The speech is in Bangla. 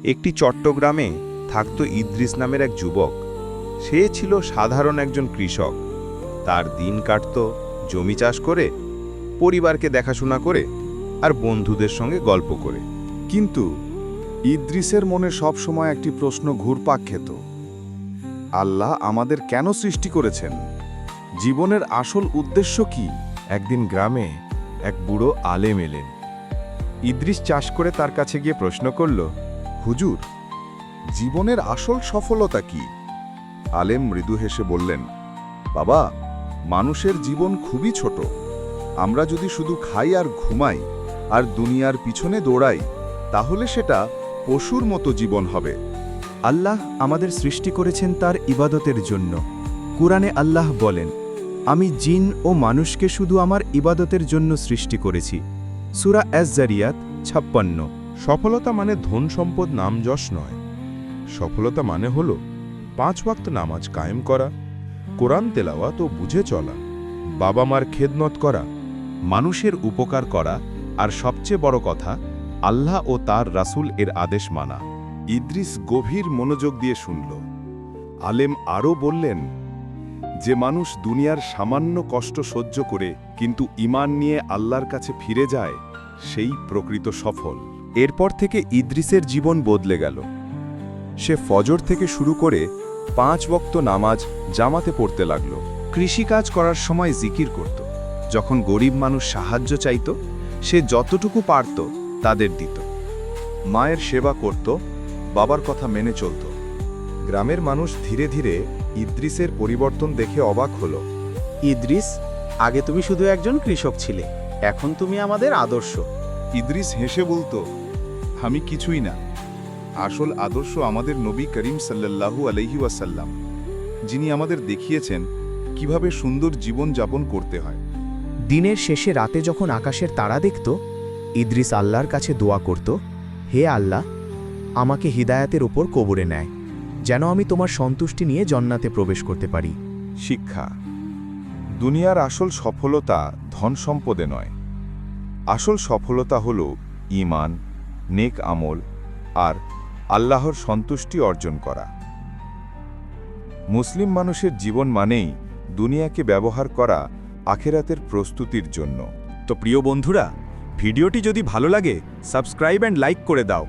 একটি চট্টগ্রামে থাকত ইদ্রিস নামের এক যুবক। সে ছিল সাধারণ একজন কৃষক। তার দিন কাটত জমি চাষ করে, পরিবারকে দেখাশোনা করে আর বন্ধুদের সঙ্গে গল্প করে। কিন্তু ইদ্রিসের মনে সব সময় একটি প্রশ্ন ঘুরপাক খেত। আল্লাহ আমাদের কেন সৃষ্টি করেছেন? জীবনের আসল উদ্দেশ্য কি? একদিন গ্রামে এক বুড়ো আলেম এলেন। ইদ্রিস চাষ করে তার কাছে গিয়ে প্রশ্ন করল, হুজুর, জীবনের আসল সফলতা কি? আলেম মৃদু হেসে বললেন, বাবা, মানুষের জীবন খুবই ছোট। আমরা যদি শুধু খাই আর ঘুমাই আর দুনিয়ার পিছনে দৌড়াই, তাহলে সেটা পশুর মতো জীবন হবে। আল্লাহ আমাদের সৃষ্টি করেছেন তার ইবাদতের জন্য। কুরআনে আল্লাহ বলেন, আমি জিন ও মানুষকে শুধু আমার ইবাদতের জন্য সৃষ্টি করেছি। সূরা আয-যারিয়াত ৫৬। সফলতা মানে ধন সম্পদ নাম যশ নয়। সফলতা মানে হল 5 ওয়াক্ত নামাজ কায়েম করা, কোরআন তেলাওয়াত ও বুঝে চলা, বাবা মার খেদমত করা, মানুষের উপকার করা, আর সবচেয়ে বড় কথা আল্লাহ ও তার রাসূল এর আদেশ মানা। ইদ্রিস গভীর মনোযোগ দিয়ে শুনল। আলেম আরও বললেন, যে মানুষ দুনিয়ার সামান্য কষ্ট সহ্য করে কিন্তু ঈমান নিয়ে আল্লাহর কাছে ফিরে যায়, সেই প্রকৃত সফল। এরপর থেকে ইদ্রিসের জীবন বদলে গেল। সে ফজর থেকে শুরু করে 5 ওয়াক্ত নামাজ জামাতে পড়তে লাগল। কৃষিকাজ করার সময় জিকির করত। যখন গরিব মানুষ সাহায্য চাইত, সে যতটুকু পারত তাদের দিত। মায়ের সেবা করত, বাবার কথা মেনে চলত। গ্রামের মানুষ ধীরে ধীরে ইদ্রিসের পরিবর্তন দেখে অবাক হল। ইদ্রিস, আগে তুমি শুধু একজন কৃষক ছিলে, এখন তুমি আমাদের আদর্শ। ইদ্রিস হেসে বলতো, আমি কিছুই না। আসল আদর্শ আমাদের নবী করিম সাল্লাল্লাহু আলাইহি ওয়াসাল্লাম, যিনি আমাদের দেখিয়েছেন কিভাবে সুন্দর জীবন যাপন করতে হয়। দিনের শেষে রাতে যখন আকাশের তারা দেখত, ইদ্রিস আল্লাহর কাছে দোয়া করত, হে আল্লাহ, আমাকে হিদায়াতের ওপর কবরে নেয়, যেন আমি তোমার সন্তুষ্টি নিয়ে জান্নাতে প্রবেশ করতে পারি। শিক্ষা: দুনিয়ার আসল সফলতা ধন সম্পদে নয়। আসল সফলতা হল ঈমান, নেক আমল আর আল্লাহর সন্তুষ্টি অর্জন করা। মুসলিম মানুষের জীবন মানেই দুনিয়াকে ব্যবহার করা আখিরাতের প্রস্তুতির জন্য। তো প্রিয় বন্ধুরা, ভিডিওটি যদি ভালো লাগে, সাবস্ক্রাইব অ্যান্ড লাইক করে দাও।